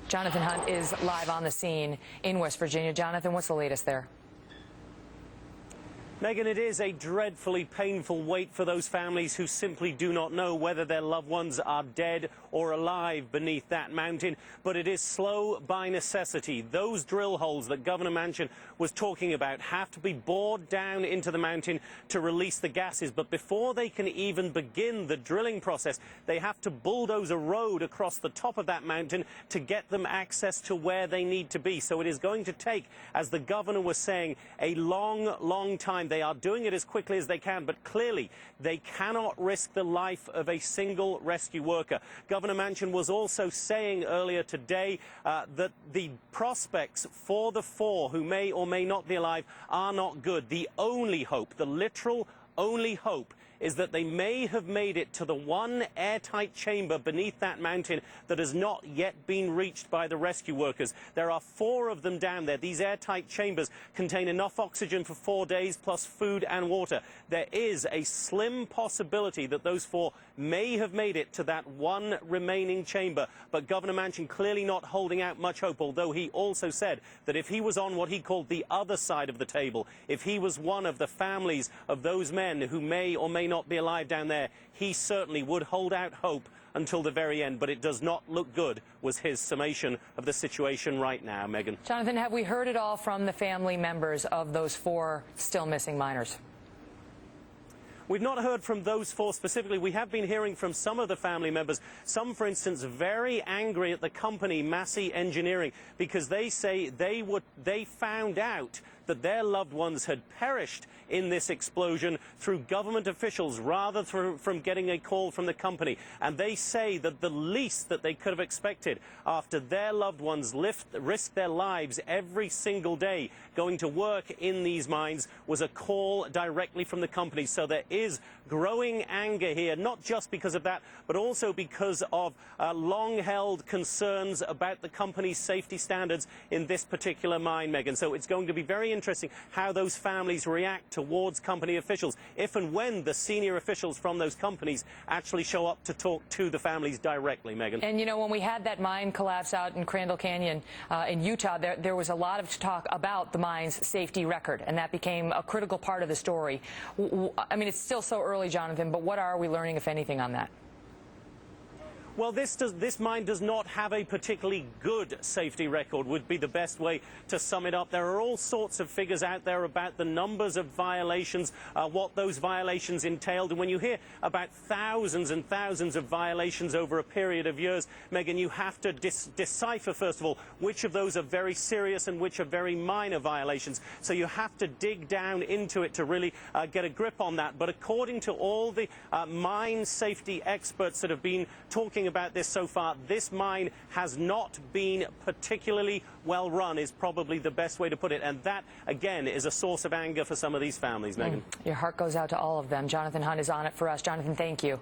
Jonathan Hunt is live on the scene in West Virginia. Jonathan, what's the latest there? Megan, it is a dreadfully painful wait for those families who simply do not know whether their loved ones are dead or alive beneath that mountain. But it is slow by necessity. Those drill holes that Governor Manchin was talking about have to be bored down into the mountain to release the gases. But before they can even begin the drilling process, they have to bulldoze a road across the top of that mountain to get them access to where they need to be. So it is going to take, as the governor was saying, a long time. They are doing it as quickly as they can, but clearly they cannot risk the life of a single rescue worker. Governor Manchin was also saying earlier today that the prospects for the four who may or may not be alive are not good. The only hope, the literal only hope, is that they may have made it to the one airtight chamber beneath that mountain that has not yet been reached by the rescue workers. There are 4 of them down there. These airtight chambers contain enough oxygen for 4 days, plus food and water. There is a slim possibility that those 4 may have made it to that one remaining chamber, but Governor Manchin clearly not holding out much hope, although he also said that if he was on what he called the other side of the table, if he was one of the families of those men who may or may not be alive down there, he certainly would hold out hope until the very end. But it does not look good, was his summation of the situation right now. Megan. Jonathan, have we heard it all from the family members of those 4 still missing miners? We've not heard from those 4 specifically. We have been hearing from some of the family members, some, for instance, very angry at the company Massey Engineering, because they say they found out that their loved ones had perished in this explosion through government officials rather from getting a call from the company. And they say that the least that they could have expected after their loved ones risked their lives every single day going to work in these mines was a call directly from the company. So there is growing anger here, not just because of that, but also because of long-held concerns about the company's safety standards in this particular mine, Megan. So it's going to be very interesting how those families react towards company officials, if and when the senior officials from those companies actually show up to talk to the families directly, Megan. And, you know, when we had that mine collapse out in Crandall Canyon in Utah, there was a lot of talk about the mine's safety record, and that became a critical part of the story. I mean, it's still so early, Jonathan, but what are we learning, if anything, on that? Well, this mine does not have a particularly good safety record, would be the best way to sum it up. There are all sorts of figures out there about the numbers of violations, what those violations entailed. And when you hear about thousands and thousands of violations over a period of years, Megan, you have to decipher, first of all, which of those are very serious and which are very minor violations. So you have to dig down into it to really get a grip on that. But according to all the mine safety experts that have been talking about this so far, this mine has not been particularly well run, is probably the best way to put it. And that, again, is a source of anger for some of these families, Megan. Your heart goes out to all of them. Jonathan Hunt is on it for us. Jonathan, thank you.